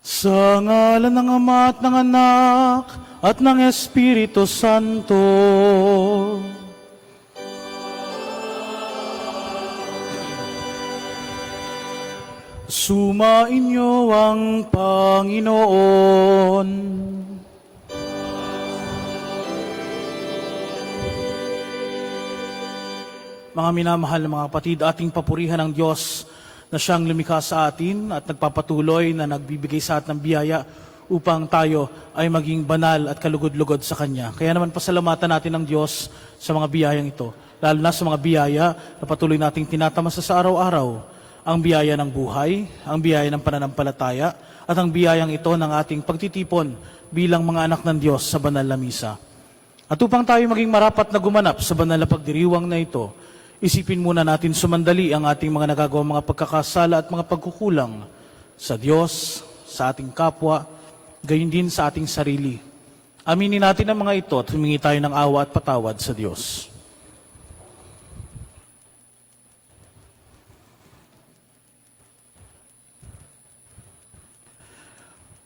Sa ngalan ng Ama at ng Anak at ng Espiritu Santo. Sumainyo ang Panginoon. Mga minamahal na mga kapatid, ating papurihan ang Diyos na siyang lumikha sa atin at nagpapatuloy na nagbibigay sa atin ng biyaya upang tayo ay maging banal at kalugod-lugod sa Kanya. Kaya naman pasalamatan natin ang Diyos sa mga biyayang ito, lalo na sa mga biyaya na patuloy nating tinatamasa sa araw-araw, ang biyaya ng buhay, ang biyaya ng pananampalataya, at ang biyayang ito ng ating pagtitipon bilang mga anak ng Diyos sa banal na misa. At upang tayo maging marapat na gumanap sa banal na pagdiriwang na ito, isipin muna natin sumandali ang ating mga nagagawang mga pagkakasala at mga pagkukulang sa Diyos, sa ating kapwa, gayon din sa ating sarili. Aminin natin ang mga ito at humingi tayo ng awa at patawad sa Diyos.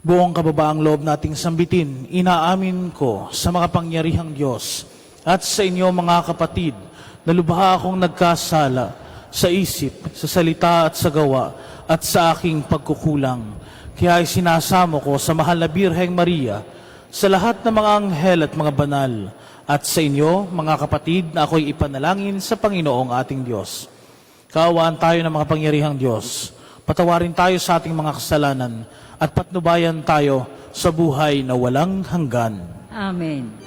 Buong kababaang loob nating sambitin, inaamin ko sa makapangyarihang Diyos at sa inyo mga kapatid, na lubha akong nagkasala sa isip, sa salita at sa gawa, at sa aking pagkukulang. Kaya ay sinasamo ko sa mahal na Birheng Maria, sa lahat ng mga anghel at mga banal, at sa inyo, mga kapatid, na ako'y ipanalangin sa Panginoong ating Diyos. Kaawaan tayo ng mga pangyarihang Diyos. Patawarin tayo sa ating mga kasalanan, at patnubayan tayo sa buhay na walang hanggan. Amen.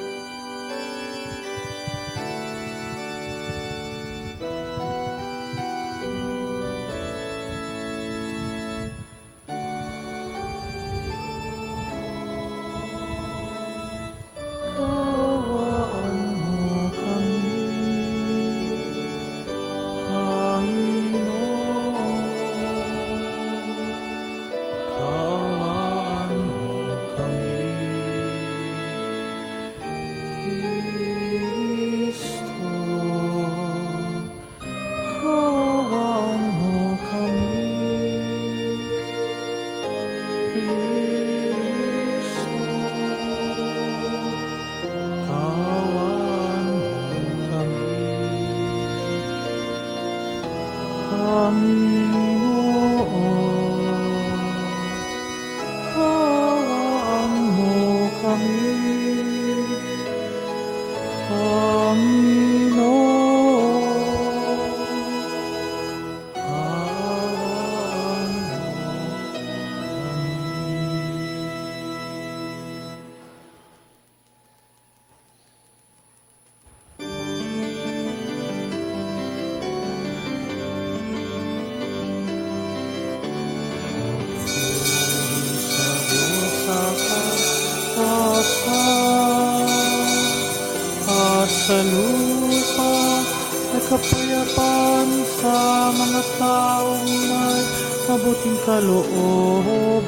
Sa lupa ay kapayapaan sa mga taong may mabuting kalooban.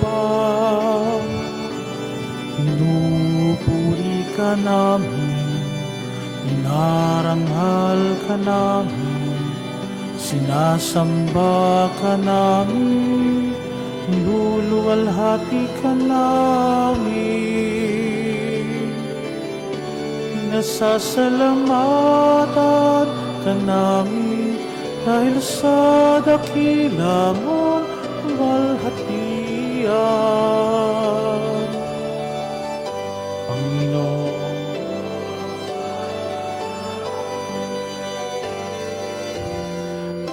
Pinupuri ka namin, inaranghal ka namin, sinasamba ka namin, niluluwalhati ka namin. Nasasalamatan ka namin dahil sa dakila mong walhatian. Panginoon,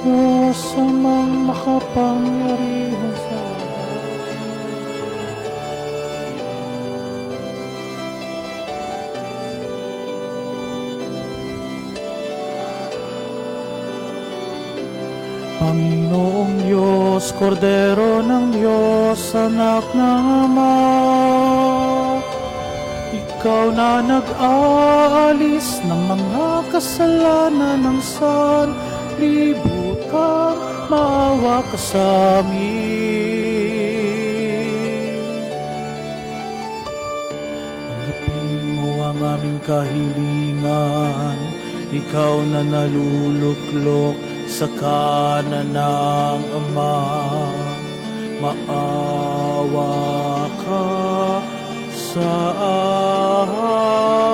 Diyos amang makapangyarihan sa Panginoong Diyos, Kordero ng Diyos, Anak ng Ama, Ikaw na nag-aalis ng mga kasalanan ng sanlibutan, maawa ka sa amin. Tanggapin mo ang aming kahilingan, Ikaw na naluluklok sa kanan ng Ama, maawa sa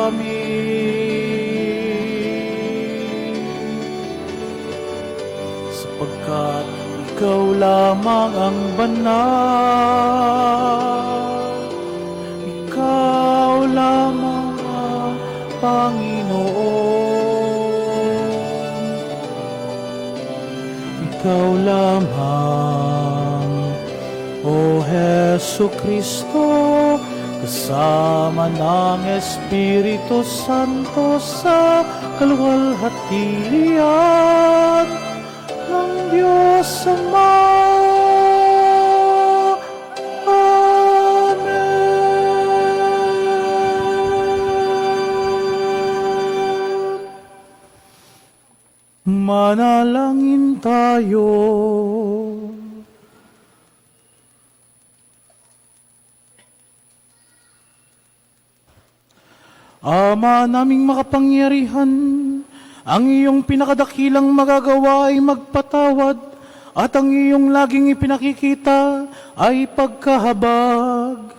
amin. Sapagkat ikaw lamang ang banal, ikaw lamang ang Panginoon, ikaw lamang, O Hesu Kristo, kasama ng Espiritu Santo sa kaluwalhatian ng Diyos Ama. Amen. Manalangin tayo. Ama naming makapangyarihan, ang iyong pinakadakilang magagawa ay magpatawad, at ang iyong laging ipinakikita ay pagkahabag.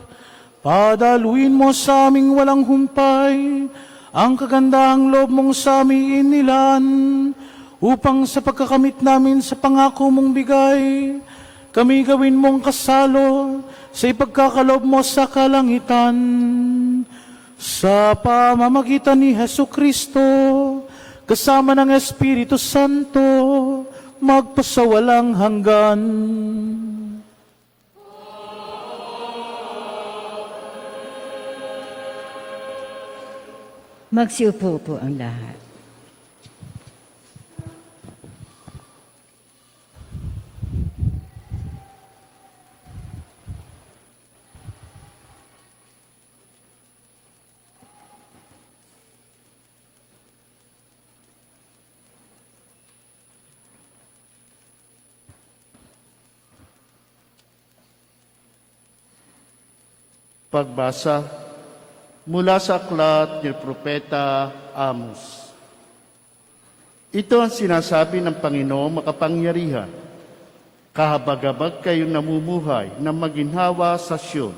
Padaluin mo sa aming walang humpay ang kagandahang loob mong sa aming inilan, upang sa pagkakamit namin sa pangako mong bigay, kami gawin mong kasalo sa ipagkakaloob mo sa kalangitan. Sa pamamagitan ni Hesu Kristo, kasama ng Espiritu Santo, magpasawalang hanggan. Magsiupo po ang lahat. Pagbasa mula sa aklat ni Propeta Amos. Ito ang sinasabi ng Panginoong makapangyarihan. Kahabag-habag kayong namumuhay na maginhawa sa Sion.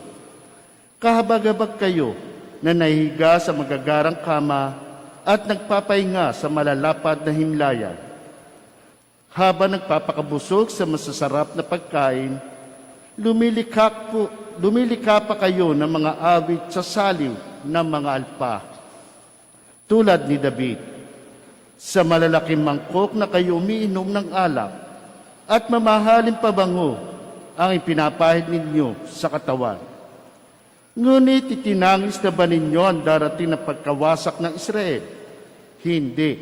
Kahabag-habag kayo na nahihiga sa magagarang kama at nagpapahinga sa malalapad na himlayan. Habang nagpapakabusog sa masasarap na pagkain, lumilika pa kayo ng mga awit sa saliw ng mga alpa. Tulad ni David, sa malalaking mangkok na kayo umiinom ng alak at mamahaling pabango ang ipinapahid ninyo sa katawan. Ngunit itinangis na ba ninyo ang darating na pagkawasak ng Israel? Hindi.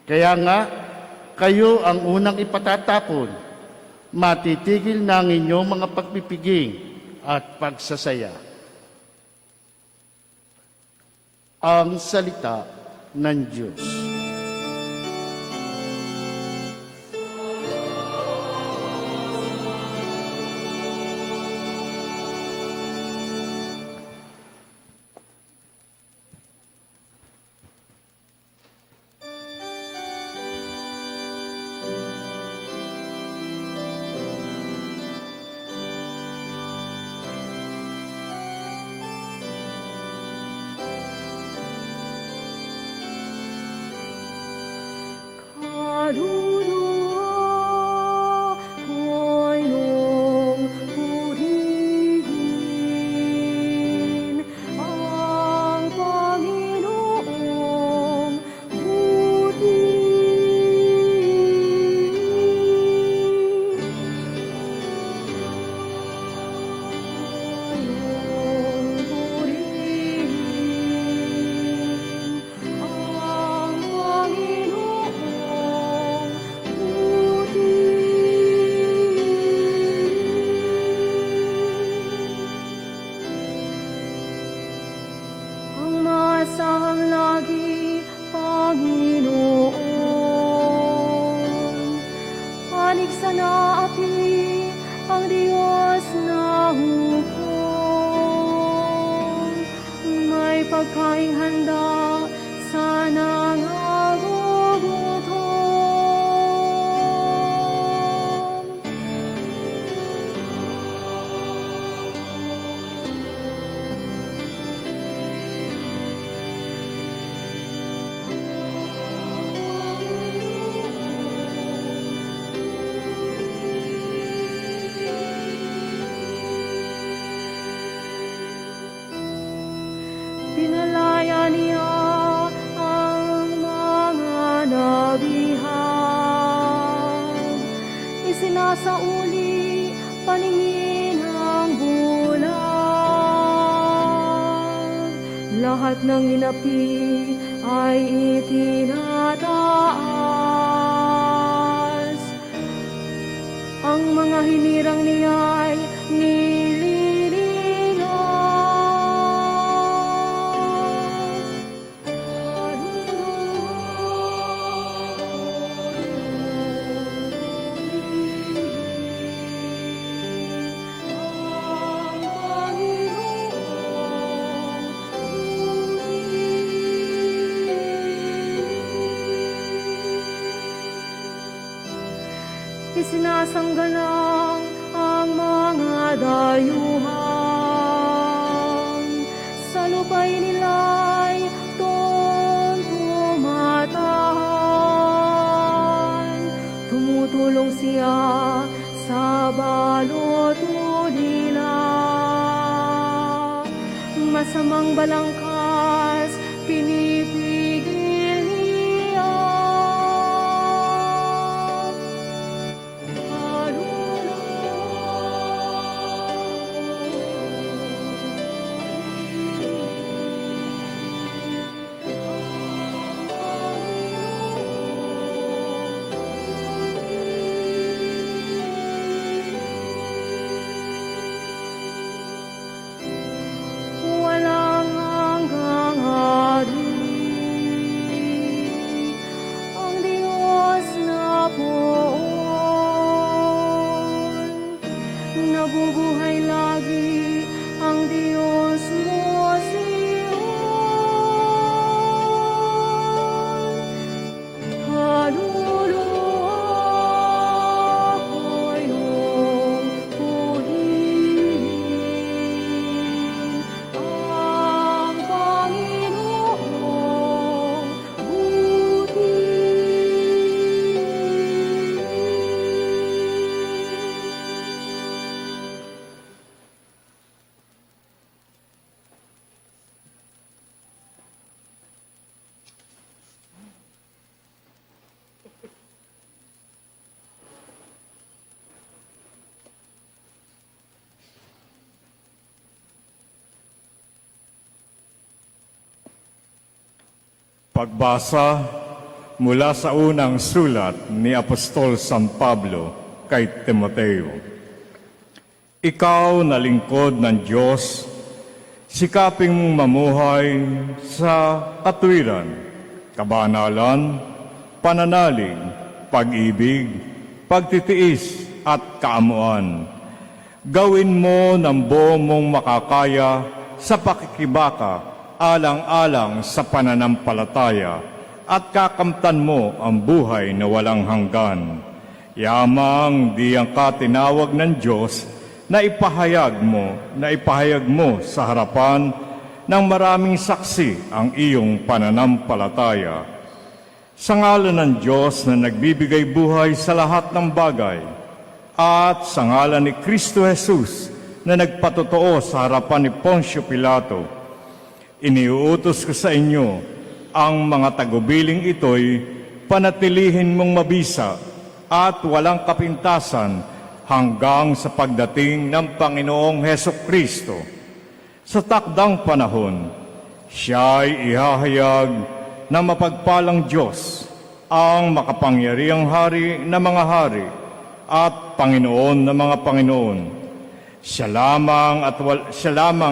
Kaya nga, kayo ang unang ipatatapon. Matitigil na ang inyong mga pagpipiging at pagsasaya. Ang salita ng Diyos. Isasauli paningin ang bulan. Lahat ng inapi ay itinataas. Ang mga hinirang niya'y isinasanggalang ang mga dayuhan. Sa lupay nila'y doon tumatahan. Tumutulong siya sa balot nila. Masamang balangkas pinipigil niya. Walang hanggang hari ang Diyos na poon. Nabubuhay lagi ang Diyos mo Sion. Kaluluwa ko iyong purihin. Ang Panginoong Pagbasa mula sa unang sulat ni Apostol San Pablo kay Timoteo. Ikaw na lingkod ng Diyos, sikaping mong mamuhay sa katwiran, kabanalan, pananalig, pag-ibig, pagtitiis at kaamuan. Gawin mo ng buong mong makakaya sa pakikibaka alang-alang sa pananampalataya at kakamtan mo ang buhay na walang hanggan. Yamang diyang ka tinawag ng Diyos na ipahayag mo sa harapan ng maraming saksi ang iyong pananampalataya. Sa ngalan ng Diyos na nagbibigay buhay sa lahat ng bagay at sa ngalan ni Kristo Jesus na nagpatotoo sa harapan ni Poncio Pilato, iniuutos ko sa inyo ang mga tagubiling ito'y panatilihin mong mabisa at walang kapintasan hanggang sa pagdating ng Panginoong Hesukristo. Sa takdang panahon, siya'y ihahayag na mapagpalang Diyos, ang makapangyarihang hari na mga hari at Panginoon na mga Panginoon. Siya lamang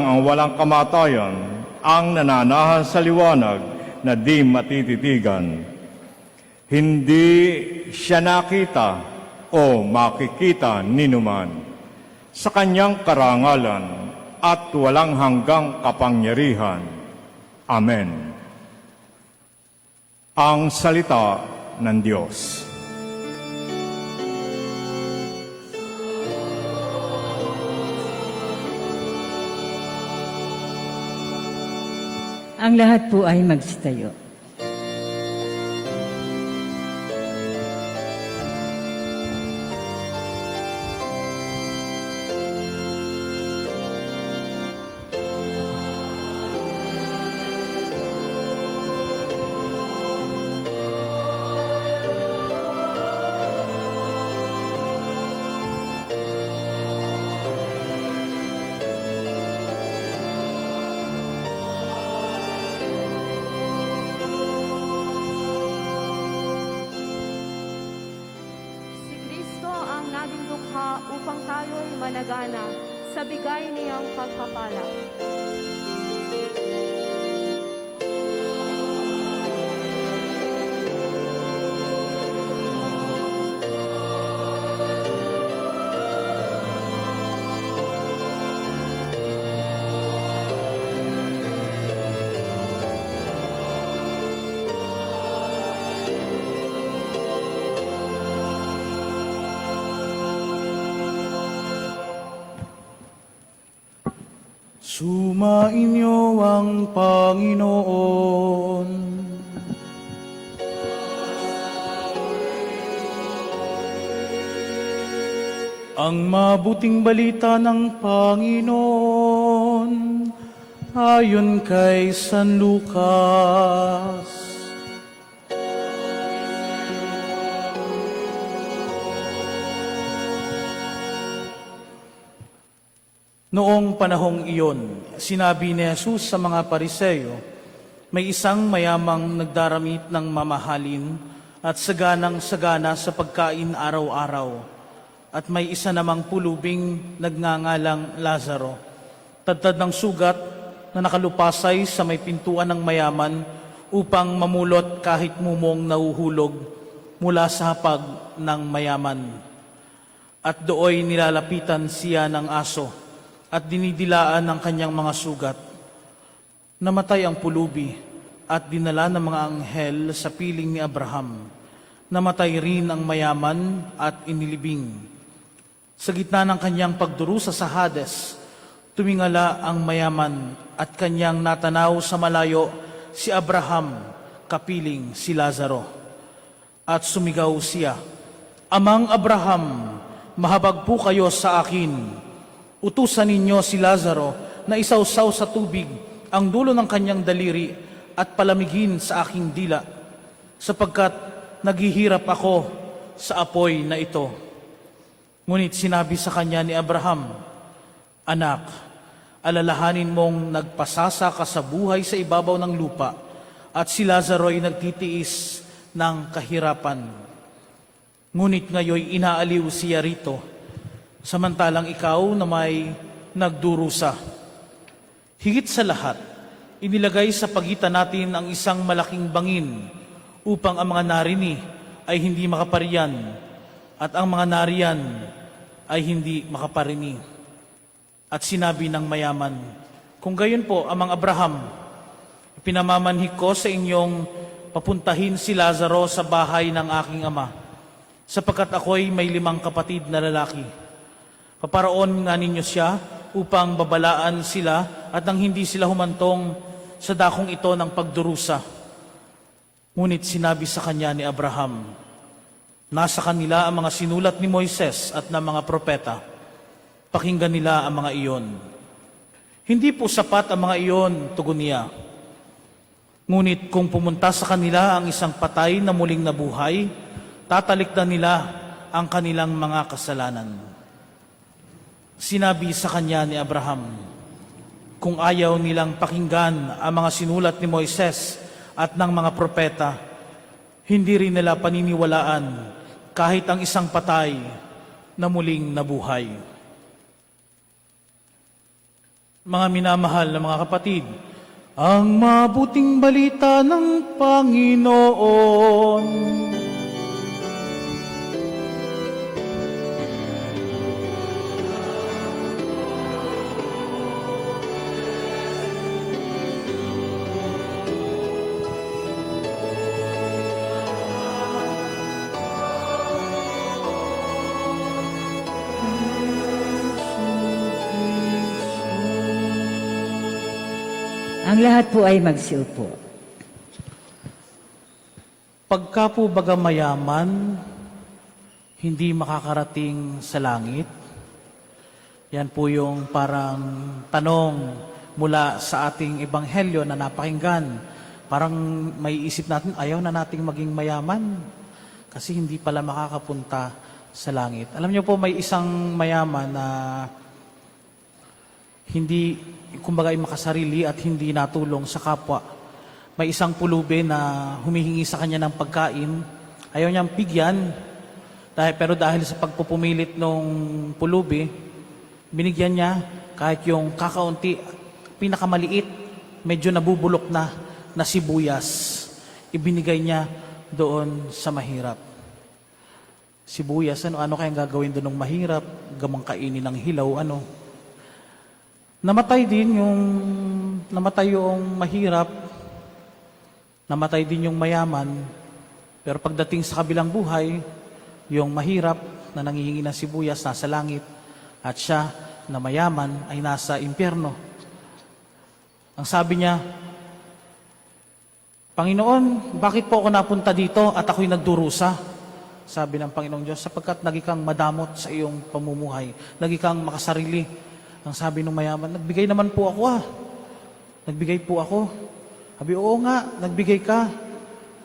ang walang kamatayan, ang nananahan sa liwanag na di matititigan. Hindi siya nakita o makikita ninuman. Sa kanyang karangalan at walang hanggang kapangyarihan. Amen. Ang salita ng Diyos. Ang lahat po ay magsitayo. managana sa bigay niyang pagpapala. Sumainyo ang Panginoon. Ang mabuting balita ng Panginoon ayon kay San Lucas. Noong panahong iyon, sinabi ni Jesus sa mga Pariseo, may isang mayamang nagdaramit ng mamahalin at saganang-sagana sa pagkain araw-araw. At may isa namang pulubing nagngangalang Lazaro, tadtad ng sugat na nakalupasay sa may pintuan ng mayaman upang mamulot kahit mumong nahuhulog mula sa hapag ng mayaman. At dooy nilalapitan siya ng aso at dinidilaan ng kanyang mga sugat. Namatay ang pulubi at dinala ng mga anghel sa piling ni Abraham. Namatay rin ang mayaman at inilibing. Sa gitna ng kanyang pagdurusa sa Hades, tumingala ang mayaman at kanyang natanaw sa malayo si Abraham, kapiling si Lazaro. At sumigaw siya, "Amang Abraham, mahabag po kayo sa akin. Utusan ninyo si Lazaro na isawsaw sa tubig ang dulo ng kanyang daliri at palamigin sa aking dila, sapagkat naghihirap ako sa apoy na ito." Ngunit sinabi sa kanya ni Abraham, "Anak, alalahanin mong nagpasasa ka sa buhay sa ibabaw ng lupa at si Lazaro ay nagtitiis ng kahirapan. Ngunit ngayoy inaaliw siya rito, samantalang ikaw na may nagdurusa. Higit sa lahat, inilagay sa pagitan natin ang isang malaking bangin upang ang mga narini ay hindi makapariyan at ang mga nariyan ay hindi makaparini." At sinabi ng mayaman, "Kung gayon po, Amang Abraham, pinamamanhik ko sa inyong papuntahin si Lazaro sa bahay ng aking ama, sapagkat ako'y may 5 kapatid na lalaki. Paparoon nga ninyo siya upang babalaan sila at nang hindi sila humantong sa dakong ito ng pagdurusa." Ngunit sinabi sa kanya ni Abraham, "Nasa kanila ang mga sinulat ni Moises at ng mga propeta. Pakinggan nila ang mga iyon." "Hindi po sapat ang mga iyon," tugon niya. "Ngunit kung pumunta sa kanila ang isang patay na muling nabuhay, tatalikdan nila ang kanilang mga kasalanan." Sinabi sa kanya ni Abraham, "Kung ayaw nilang pakinggan ang mga sinulat ni Moises at ng mga propeta, hindi rin nila paniniwalaan kahit ang isang patay na muling nabuhay." Mga minamahal na mga kapatid, ang mabuting balita ng Panginoon. Ang lahat po ay magsiupo. Pagka po baga mayaman, hindi makakarating sa langit. Yan po yung parang tanong mula sa ating ebanghelyo na napakinggan. Parang may isip natin, ayaw na nating maging mayaman kasi hindi pala makakapunta sa langit. Alam niyo po, may isang mayaman na hindi, kumbaga, ay makasarili at hindi natulong sa kapwa. May isang pulubi na humihingi sa kanya ng pagkain. Ayaw niyang bigyan, pero dahil sa pagpupumilit ng pulubi, Binigyan niya kahit yung kakaunti, pinakamaliit, medyo nabubulok na sibuyas. Ibinigay niya doon sa mahirap. Sibuyas, ano kayang gagawin doon ng mahirap? Gamang kainin ng hilaw, ano? Namatay yung mahirap, namatay din yung mayaman, pero pagdating sa kabilang buhay, yung mahirap na nangihingi ng sibuyas nasa langit, at siya na mayaman ay nasa impyerno. Ang sabi niya, Panginoon, bakit po ako napunta dito at ako'y nagdurusa? Sabi ng Panginoong Diyos, sapagkat lagi kang madamot sa iyong pamumuhay, lagi kang makasarili. Ang sabi ng mayaman, nagbigay naman po ako Nagbigay po ako. Sabi, oo nga, nagbigay ka.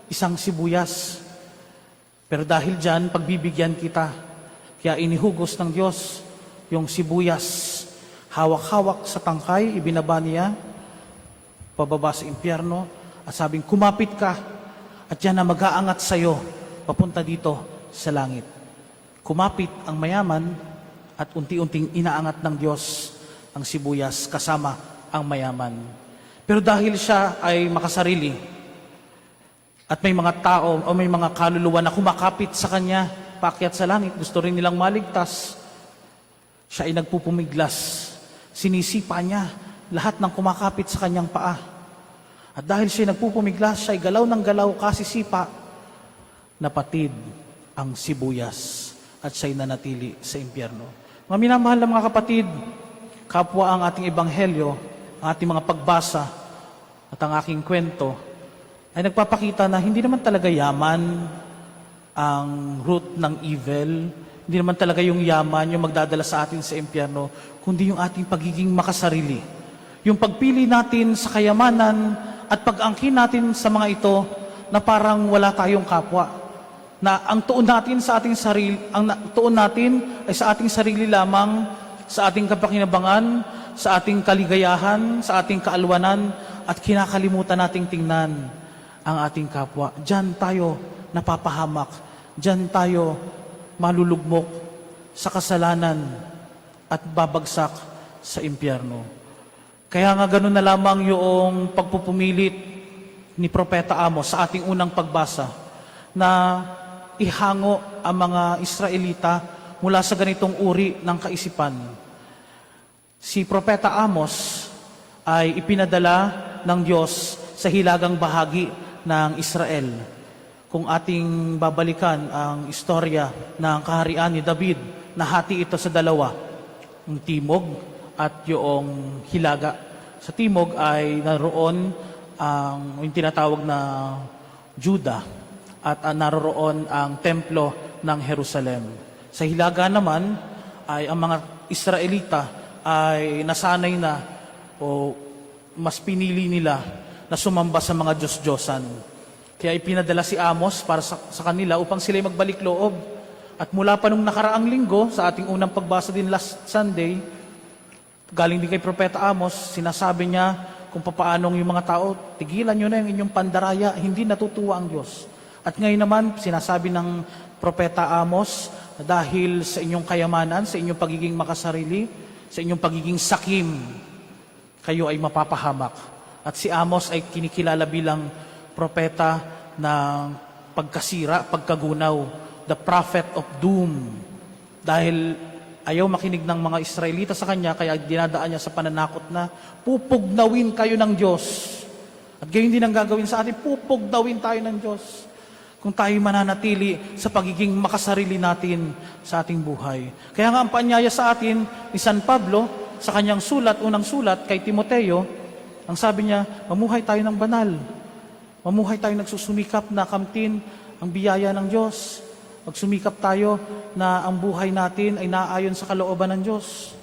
Isang sibuyas. Pero dahil dyan, pagbibigyan kita. Kaya inihugos ng Diyos yung sibuyas. Hawak-hawak sa tangkay, ibinaba niya, pababa sa impyerno, at sabing, kumapit ka, at yan na mag-aangat sa'yo, papunta dito sa langit. Kumapit ang mayaman, at unti-unting inaangat ng Diyos ang sibuyas kasama ang mayaman. Pero dahil siya ay makasarili, at may mga tao o may mga kaluluwa na kumakapit sa kanya, paakyat sa langit, gusto rin nilang maligtas, siya ay nagpupumiglas. Sinisipa niya lahat ng kumakapit sa kanyang paa. At dahil siya nagpupumiglas, siya ay galaw ng galaw, kasisipa, napatid ang sibuyas at siya'y nanatili sa impyerno. Mga minamahal na mga kapatid, kapwa ang ating ebanghelyo, ang ating mga pagbasa at ang aking kwento ay nagpapakita na hindi naman talaga yaman ang root ng evil, hindi naman talaga yung yaman yung magdadala sa atin sa impyerno, kundi yung ating pagiging makasarili. Yung pagpili natin sa kayamanan at pag-angkin natin sa mga ito na parang wala tayong kapwa. Na ang tuon natin sa ating sarili, tuon natin ay sa ating sarili lamang, sa ating kapakinabangan, sa ating kaligayahan, sa ating kaalwanan, at kinakalimutan nating tingnan ang ating kapwa. Diyan tayo napapahamak. Diyan tayo malulugmok sa kasalanan at babagsak sa impyerno. Kaya nga ganun na lamang yung pagpupumilit ni Propeta Amos sa ating unang pagbasa na ihango ang mga Israelita mula sa ganitong uri ng kaisipan. Si Propeta Amos ay ipinadala ng Diyos sa hilagang bahagi ng Israel. Kung ating babalikan ang istorya ng kaharian ni David, nahati ito sa dalawa, yung timog at yung hilaga. Sa timog ay naroon yung tinatawag na Juda at naroon ang templo ng Jerusalem. Sa hilaga naman ay ang mga Israelita ay nasanay na o mas pinili nila na sumamba sa mga Diyos-Diyosan. Kaya ipinadala si Amos para sa kanila upang sila'y magbalik loob. At mula pa nung nakaraang linggo, sa ating unang pagbasa din last Sunday, galing din kay Propeta Amos, sinasabi niya kung papaanong yung mga tao, tigilan nyo na yung inyong pandaraya, hindi natutuwa ang Diyos. At ngayon naman, sinasabi ng Propeta Amos, na dahil sa inyong kayamanan, sa inyong pagiging makasarili, sa inyong pagiging sakim, kayo ay mapapahamak. At si Amos ay kinikilala bilang propeta ng pagkasira, pagkagunaw, the prophet of doom. Dahil ayaw makinig ng mga Israelita sa kanya, kaya dinadaan niya sa pananakot na pupugnawin kayo ng Diyos. At gayon din ang gagawin sa atin, pupugnawin tayo ng Diyos kung tayo mananatili sa pagiging makasarili natin sa ating buhay. Kaya nga ang paanyaya sa atin ni San Pablo sa kanyang sulat, unang sulat kay Timoteo, ang sabi niya, mamuhay tayo ng banal. Mamuhay tayo nagsusumikap na kamtin ang biyaya ng Diyos. Magsumikap tayo na ang buhay natin ay naayon sa kalooban ng Diyos.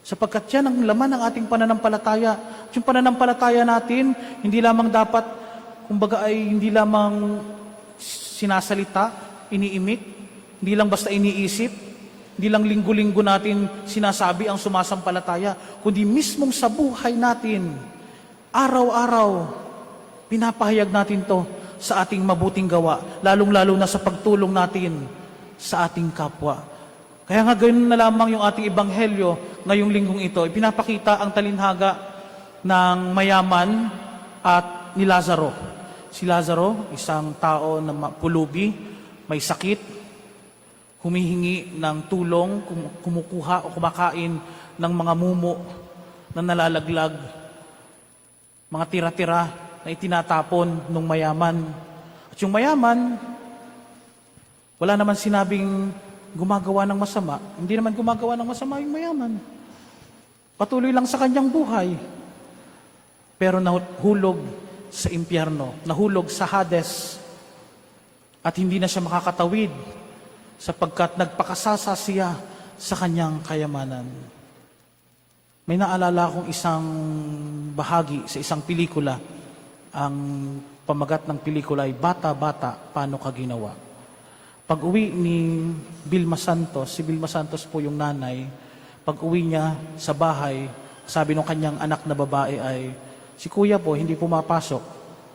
Sapagkat yan ang laman ng ating pananampalataya. At yung pananampalataya natin, hindi lamang dapat, kumbaga ay hindi lamang sinasalita, iniimik, hindi lang basta iniisip, hindi lang linggo-linggo natin sinasabi ang sumasampalataya, kundi mismong sa buhay natin, araw-araw, pinapahayag natin to sa ating mabuting gawa, lalong-lalo na sa pagtulong natin sa ating kapwa. Kaya nga ganoon na lamang yung ating ebanghelyo ngayong linggong ito. Ipinapakita ang talinhaga ng mayaman at ni Lazaro. Si Lazaro, isang tao na pulubi, may sakit, humihingi ng tulong, kumukuha o kumakain ng mga mumo na nalalaglag, mga tira-tira na itinatapon ng mayaman. At yung mayaman, wala naman sinabing gumagawa ng masama. Hindi naman gumagawa ng masama yung mayaman. Patuloy lang sa kanyang buhay. Pero nahulog sa impyerno, nahulog sa Hades, at hindi na siya makakatawid sapagkat nagpakasasa siya sa kanyang kayamanan. May naalala akong isang bahagi sa isang pelikula. Ang pamagat ng pelikula ay Bata-Bata, Paano Ka Ginawa? Pag-uwi ni Vilma Santos, si Vilma Santos po yung nanay, pag-uwi niya sa bahay, sabi ng kanyang anak na babae ay, si kuya po hindi pumapasok,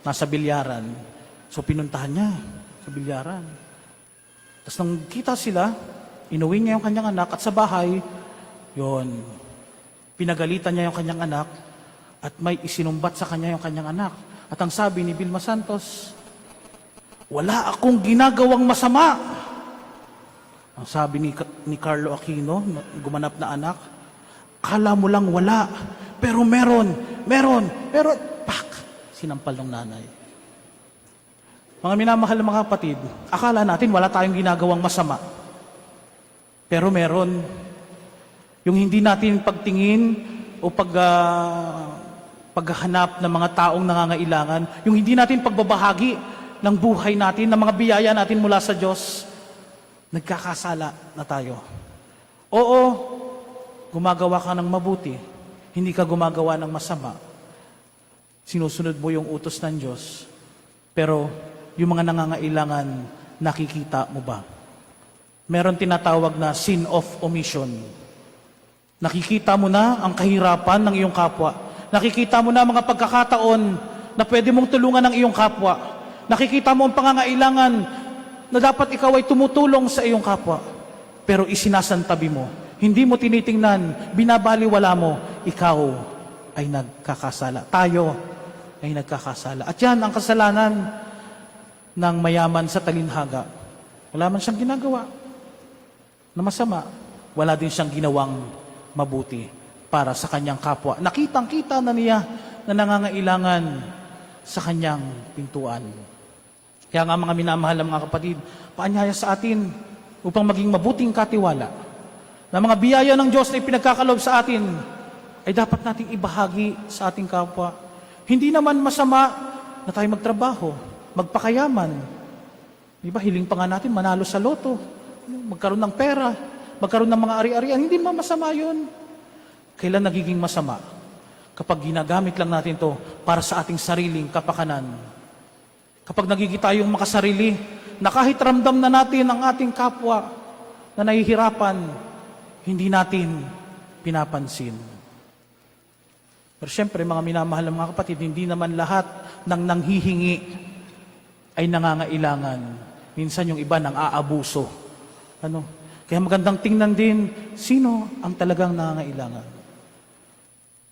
nasa bilyaran. So pinuntahan niya sa bilyaran. Tapos nang kita sila, inuwi niya yung kanyang anak at sa bahay, yon, pinagalitan niya yung kanyang anak at may isinumbat sa kanya yung kanyang anak. At ang sabi ni Vilma Santos, wala akong ginagawang masama. Ang sabi ni Carlo Aquino, gumanap na anak, kala mo lang wala, pero meron, pero pak, sinampal ng nanay. Mga minamahal na mga kapatid, akala natin wala tayong ginagawang masama. Pero meron. Yung hindi natin pagtingin o paghahanap ng mga taong nangangailangan, yung hindi natin pagbabahagi ng buhay natin, ng mga biyaya natin mula sa Diyos, nagkakasala na tayo. Oo, gumagawa ka ng mabuti, hindi ka gumagawa ng masama. Sinusunod mo yung utos ng Diyos, pero yung mga nangangailangan, nakikita mo ba? Meron tinatawag na sin of omission. Nakikita mo na ang kahirapan ng iyong kapwa. Nakikita mo na mga pagkakataon na pwede mong tulungan ng iyong kapwa. Nakikita mo ang pangangailangan na dapat ikaw ay tumutulong sa iyong kapwa. Pero isinasantabi mo. Hindi mo tinitingnan, binabaliwala mo, ikaw ay nagkakasala. Tayo ay nagkakasala. At yan ang kasalanan ng mayaman sa talinhaga. Wala man siyang ginagawa na masama. Wala din siyang ginawang mabuti para sa kanyang kapwa. Nakitang-kita na niya na nangangailangan sa kanyang pintuan. Kaya nga mga minamahal na mga kapatid, paanyaya sa atin upang maging mabuting katiwala na mga biyaya ng Diyos na ipinagkakalob sa atin ay dapat nating ibahagi sa ating kapwa. Hindi naman masama na tayo magtrabaho, magpakayaman. Di ba, hiling pa nga natin manalo sa loto, magkaroon ng pera, magkaroon ng mga ari-arian. Hindi naman masama yun. Kailan nagiging masama? Kapag ginagamit lang natin to para sa ating sariling kapakanan. Kapag nagiging tayong makasarili, na kahit ramdam na natin ang ating kapwa na nahihirapan, hindi natin pinapansin. Pero syempre, mga minamahal ng mga kapatid, hindi naman lahat ng nanghihingi ay nangangailangan. Minsan yung iba nang aabuso. Kaya magandang tingnan din, sino ang talagang nangangailangan.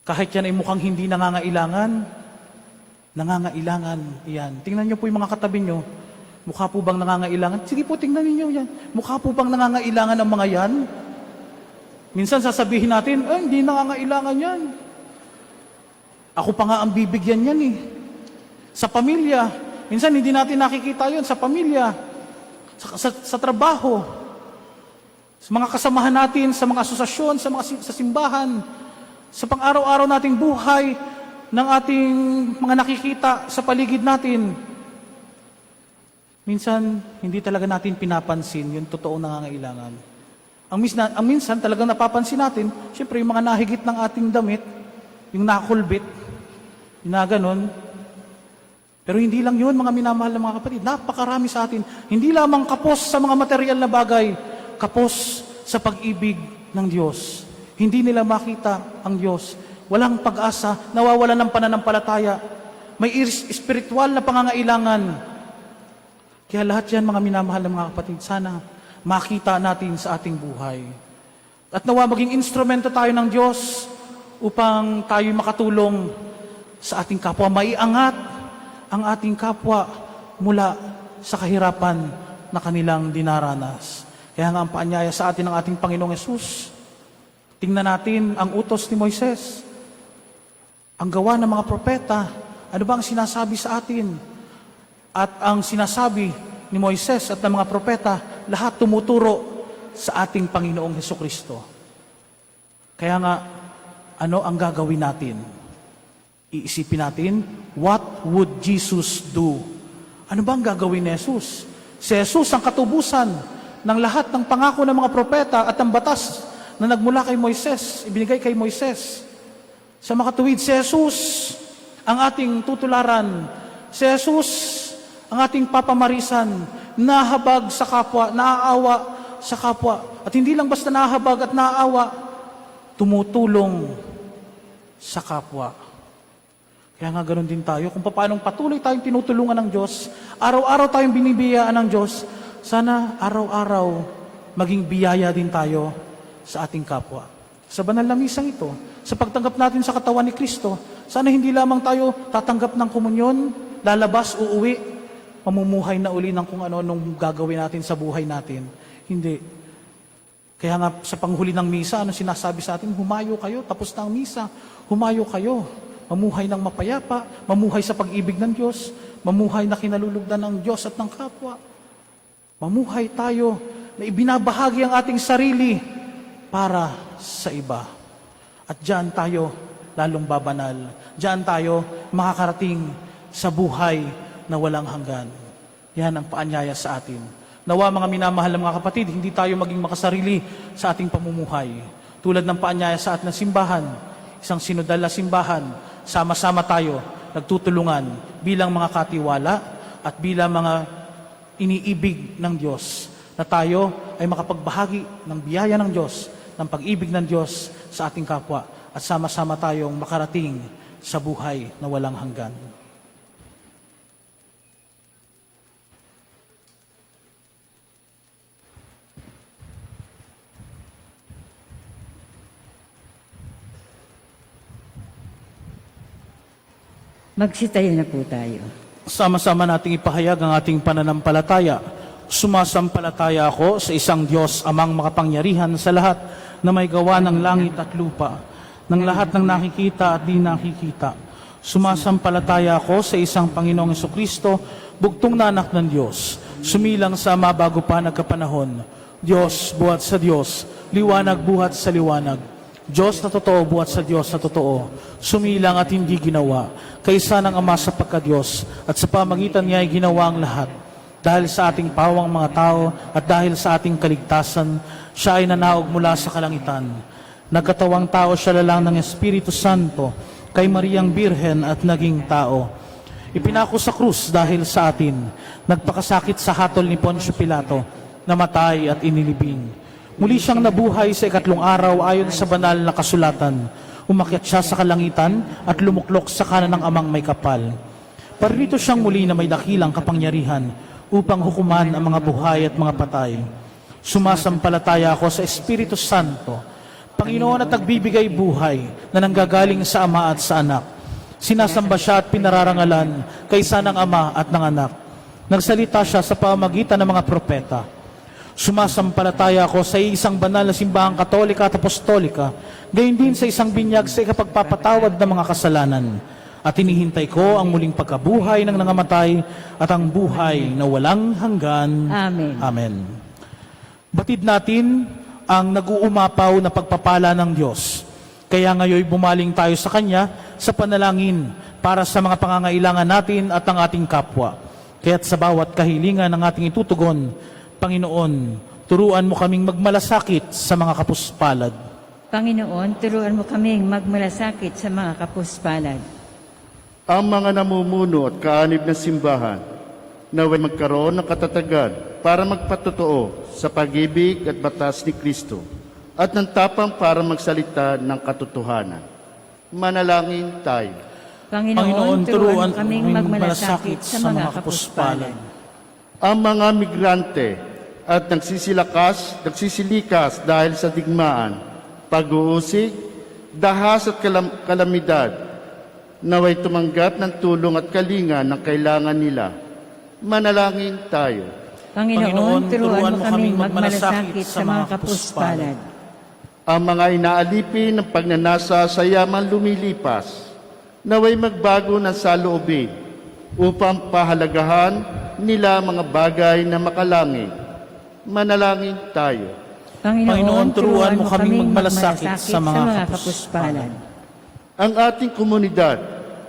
Kahit yan ay mukhang hindi nangangailangan yan. Tingnan niyo po yung mga katabi niyo. Mukha po bang nangangailangan? Sige po, tingnan niyo yan. Mukha po bang nangangailangan ng mga yan? Minsan sasabihin natin, hindi nangangailangan yan. Ako pa nga ang bibigyan yan eh. Sa pamilya. Minsan hindi natin nakikita yun sa pamilya. Sa trabaho. Sa mga kasamahan natin, sa mga asosasyon, sa simbahan. Sa pang-araw-araw nating buhay, ng ating mga nakikita sa paligid natin. Minsan, hindi talaga natin pinapansin yung totoong nangangailangan. Ang minsan talagang napapansin natin, syempre yung mga nahigit ng ating damit, yung nakulbit, yung na ganon. Pero hindi lang yun, mga minamahal ng mga kapatid. Napakarami sa atin. Hindi lamang kapos sa mga material na bagay, kapos sa pag-ibig ng Diyos. Hindi nila makita ang Diyos. Walang pag-asa, nawawalan ng pananampalataya. May spiritual na pangangailangan. Kaya lahat yan, mga minamahal ng mga kapatid, sana makita natin sa ating buhay. At nawa maging instrumento tayo ng Diyos upang tayo makatulong sa ating kapwa, maiangat ang ating kapwa mula sa kahirapan na kanilang dinaranas. Kaya nga ang paanyaya sa atin ng ating Panginoong Yesus, tingnan natin ang utos ni Moises, ang gawa ng mga propeta, ano ba ang sinasabi sa atin? At ang sinasabi ni Moises at ng mga propeta, lahat tumuturo sa ating Panginoong Hesukristo. Kaya nga, ano ang gagawin natin? Iisipin natin, what would Jesus do? Ano ba ang gagawin ni Jesus? Si Jesus ang katubusan ng lahat ng pangako ng mga propeta at ng batas na nagmula kay Moises, ibinigay kay Moises. Sa makatuwid, si Jesus ang ating tutularan. Si Jesus ang ating papamarisan, nahabag sa kapwa, naaawa sa kapwa. At hindi lang basta nahabag at naaawa, tumutulong sa kapwa. Kaya nga ganoon din tayo, kung paanong patuloy tayong tinutulungan ng Diyos, araw-araw tayong binibiyayaan ng Diyos, sana araw-araw maging biyaya din tayo sa ating kapwa. Sa banal na misang ito, sa pagtanggap natin sa katawan ni Kristo, sana hindi lamang tayo tatanggap ng komunyon, lalabas, uuwi, mamumuhay na uli ng kung ano nung gagawin natin sa buhay natin. Hindi. Kaya nga sa panghuli ng misa, ano sinasabi sa atin? Humayo kayo, tapos na ang misa. Humayo kayo. Mamuhay ng mapayapa, mamuhay sa pag-ibig ng Diyos, mamuhay na kinalulugdan ng Diyos at ng kapwa. Mamuhay tayo na ibinabahagi ang ating sarili para sa iba. At diyan tayo lalong babanal. Diyan tayo makakarating sa buhay na walang hanggan. Yan ang paanyaya sa atin. Nawa mga minamahal na mga kapatid, hindi tayo maging makasarili sa ating pamumuhay. Tulad ng paanyaya sa atin ng simbahan, isang sinodal na simbahan, sama-sama tayo, nagtutulungan bilang mga katiwala at bilang mga iniibig ng Diyos, na tayo ay makapagbahagi ng biyaya ng Diyos, ng pag-ibig ng Diyos sa ating kapwa, at sama-sama tayong makarating sa buhay na walang hanggan. Magsitayo na po tayo. Sama-sama nating ipahayag ang ating pananampalataya. Sumasampalataya ako sa isang Diyos, amang makapangyarihan sa lahat, na may gawa ng langit at lupa, ng lahat ng nakikita at di nakikita. Sumasampalataya ako sa isang Panginoong Hesukristo, bugtong na anak ng Diyos, sumilang sa ama bago pa nagkapanahon. Diyos buhat sa Diyos, liwanag buhat sa liwanag. Diyos na totoo, buhat sa Diyos na totoo, sumilang at hindi ginawa, kaysa ng Ama sa pagka-Diyos, at sa pamagitan niya ay ginawa ang lahat. Dahil sa ating pawang mga tao, at dahil sa ating kaligtasan, siya ay nanaog mula sa kalangitan. Nagkatawang tao siya lalang ng Espiritu Santo, kay Mariang Birhen at naging tao. Ipinako sa krus dahil sa atin, nagpakasakit sa hatol ni Poncio Pilato, namatay at inilibing. Muli siyang nabuhay sa ikatlong araw ayon sa banal na kasulatan. Umakyat siya sa kalangitan at lumuklok sa kanan ng amang may kapal. Paririto siyang muli na may dakilang kapangyarihan upang hukuman ang mga buhay at mga patay. Sumasampalataya ako sa Espiritu Santo, Panginoon at nagbibigay buhay na nanggagaling sa Ama at sa Anak. Sinasamba siya at pinararangalan kaysa ng Ama at ng Anak. Nagsalita siya sa pamamagitan ng mga propeta. Sumasampalataya ako sa isang banal na simbahang katolika at apostolika, gayon din sa isang binyag sa ikapagpapatawad ng mga kasalanan. At hinihintay ko ang muling pagkabuhay ng nangamatay at ang buhay na walang hanggan. Amen. Amen. Batid natin ang nag-uumapaw na pagpapala ng Diyos. Kaya ngayon bumaling tayo sa Kanya sa panalangin para sa mga pangangailangan natin at ng ating kapwa. Kaya't sa bawat kahilingan ng ating itutugon, Panginoon, turuan mo kaming magmalasakit sa mga kapuspalad. Panginoon, turuan mo kaming magmalasakit sa mga kapuspalad. Ang mga namumuno at kaanib ng simbahan, naway magkaroon ng katatagan para magpatotoo sa pag-ibig at batas ni Kristo at ng tapang para magsalita ng katotohanan. Manalangin tayo. Panginoon, turuan mo kaming magmalasakit sa mga kapuspalad. Ang mga migrante at nagsisilikas dahil sa digmaan, pag-uusig, dahas at kalamidad, naway tumanggap ng tulong at kalinga ng kailangan nila. Manalangin tayo. Panginoon, turuan mo kaming magmalasakit sa mga kapuspalad. Ang mga inaalipin ng pagnanasa sa yaman lumilipas, naway magbago ng saloobin upang pahalagahan nila mga bagay na makalangit. Manalangin tayo. Panginoon, turuan mo kaming magmalasakit sa mga kapuspalad. Ang ating komunidad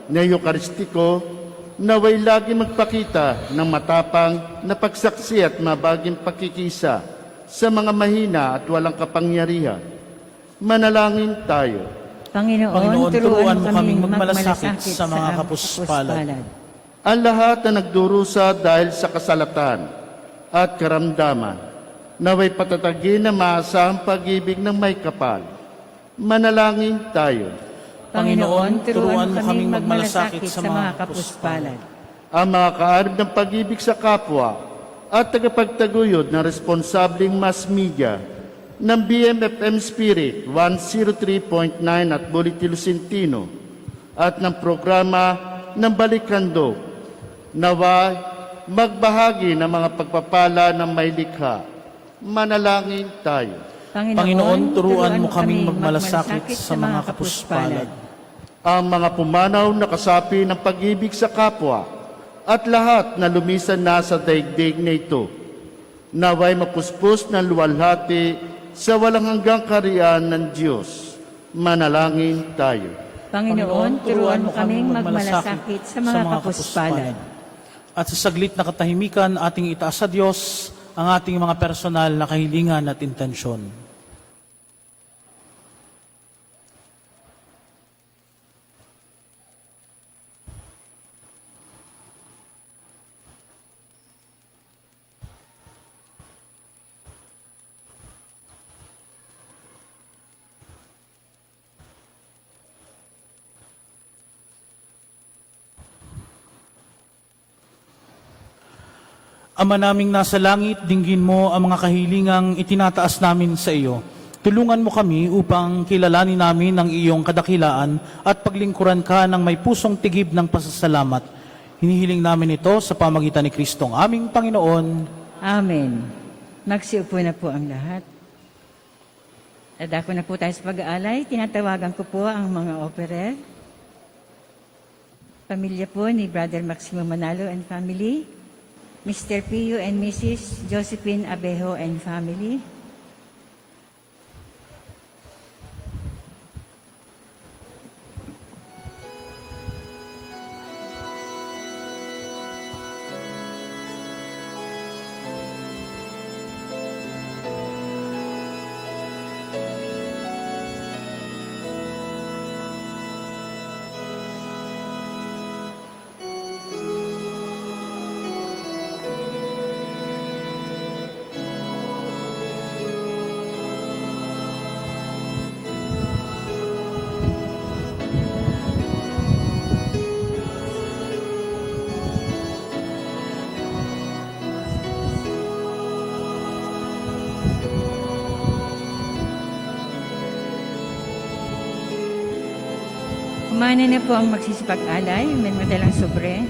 na Eukaristiko naway lagi magpakita ng matapang na pagsaksi at mabaging pakikisa sa mga mahina at walang kapangyarihan. Manalangin tayo. Panginoon, turuan mo kaming magmalasakit sa mga kapuspalad. Ang lahat na nagdurusa dahil sa kasalatan at karamdaman, naway patatagin na maasahang pag-ibig ng may kapal. Manalangin tayo. Panginoon, turuan mo kaming magmalasakit sa mga kapuspalad. Ang mga kaarib ng pag-ibig sa kapwa at tagapagtaguyod ng responsableng mass media ng BMFM Spirit 103.9 at Boletin Lucentino at ng programa ng Balikando, naway magbahagi ng mga pagpapala ng may likha. Manalangin tayo. Panginoon, turuan mo kaming magmalasakit sa mga kapuspalad. Ang mga pumanaw na kasapi ng pag-ibig sa kapwa at lahat na lumisan na sa daigdig na ito, naway mapuspos ng luwalhati sa walang hanggang kariyan ng Diyos. Manalangin tayo. Panginoon, turuan mo kaming magmalasakit sa mga kapuspalad. At sa saglit na katahimikan, ating itaas sa Diyos ang ating mga personal na kahilingan at intensyon. Ama naming nasa langit, dinggin mo ang mga kahilingang itinataas namin sa iyo. Tulungan mo kami upang kilalanin namin ang iyong kadakilaan at paglingkuran ka ng may pusong tigib ng pasasalamat. Hinihiling namin ito sa pamagitan ni Kristong aming Panginoon. Amen. Magsiupo na po ang lahat. Dadako na po tayo sa pag-aalay. Tinatawagan ko po ang mga operer. Pamilya po ni Brother Maximo Manalo and family. Mr. Pio and Mrs. Josephine Abejo and family. Kumana na po ang magsisipag-alay. May madalang sobre.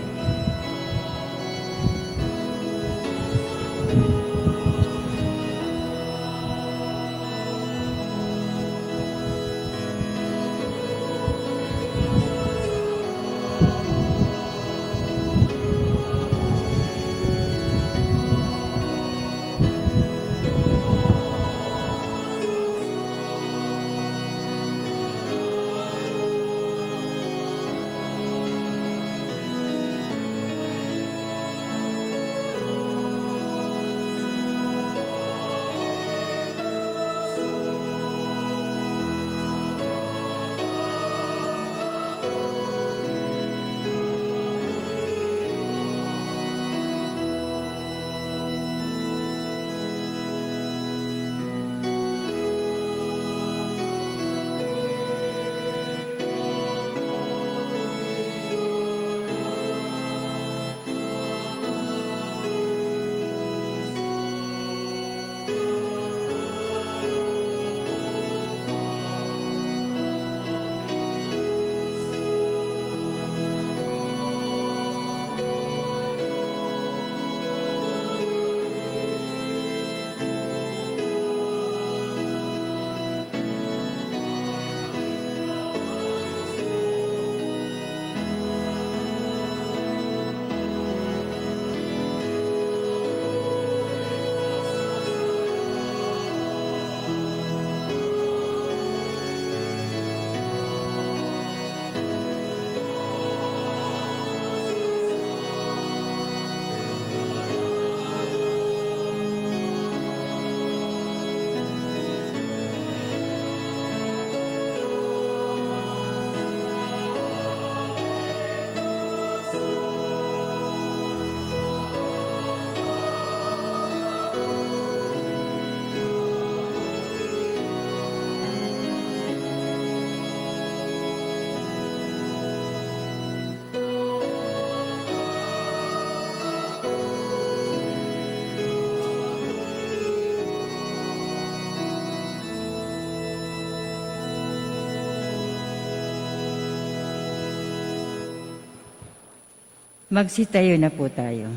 Magsitayo na po tayo.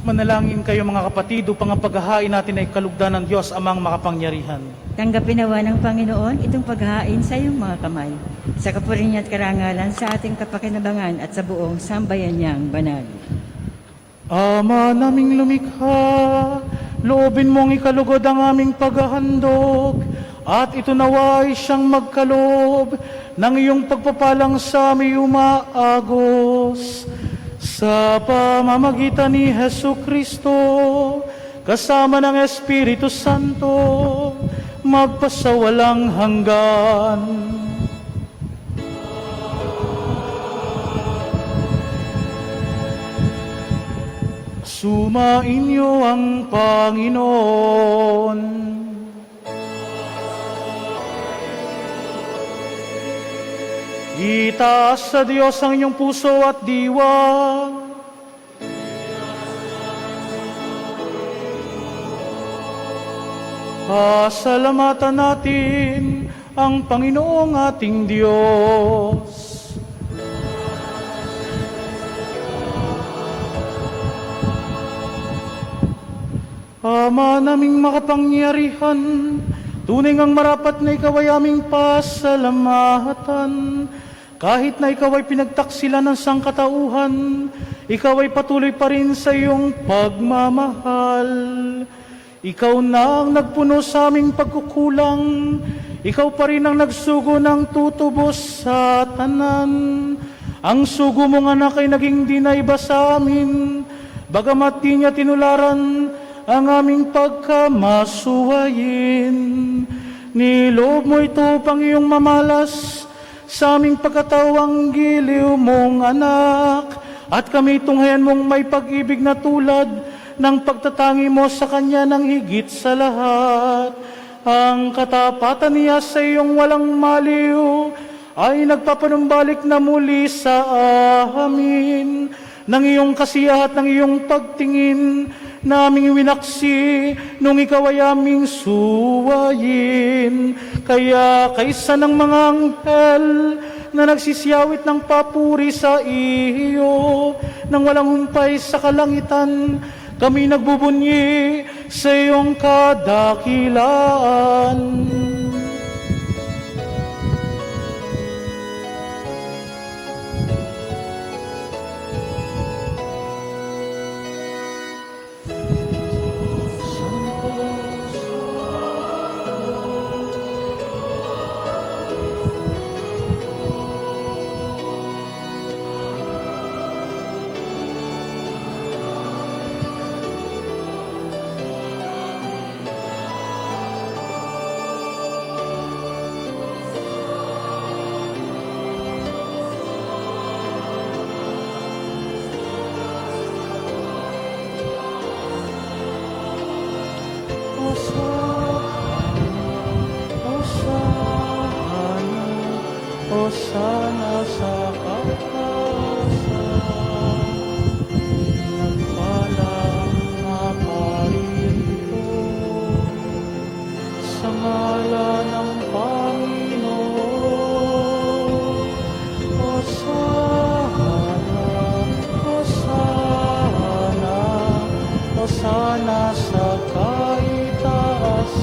Manalangin kayo mga kapatid upang ang paghahain natin ay kalugdan ng Diyos amang makapangyarihan. Tanggapin nawa ng Panginoon itong paghahain sa iyong mga kamay, sa kapurihan at karangalan sa ating kapakinabangan at sa buong sambayan niyang banal. Ama naming lumikha, loobin mong ikalugod ang aming paghahandog, at ito naway siyang magkaloob ng iyong pagpapalang sa aming umaagos. Sa pamamagitan ni Hesu Kristo, kasama ng Espiritu Santo, magpasawalang hanggan. Sumainyo ang Panginoon. Itaas sa Diyos ang inyong puso at diwa. Pasalamatan natin ang Panginoong ating Diyos. Ama naming makapangyarihan, tunay ngang marapat na ikaw ay aming pasalamatan. Kahit na ikaw ay pinagtaksilan ng sangkatauhan, ikaw ay patuloy pa rin sa iyong pagmamahal. Ikaw na ang nagpuno sa aming pagkukulang, ikaw pa rin ang nagsugo ng tutubos sa tanan. Ang sugo mong anak ay naging dinaiba sa amin, bagamat di niya tinularan ang aming pagkamasuwayin. Niloob mo ito upang iyong mamalas sa aming pagkatawang giliw mong anak, at kami tunghayan mong may pag-ibig na tulad ng pagtatangi mo sa kanya ng higit sa lahat. Ang katapatan niya sa iyong walang maliw ay nagpapanumbalik na muli sa amin ng iyong kasiyahan at ng iyong pagtingin naming winaksi nung ikaw ay aming suwayin. Kaya kaysa ng mga anghel na nagsisiyawit ng papuri sa iyo, nang walang humpay sa kalangitan, kami nagbubunyi sa iyong kadakilaan. Hosana sa kataasan, nagpalang na parito, sa ngalan ng Panginoon. Hosana, Hosana, Hosana sa kaitaasan.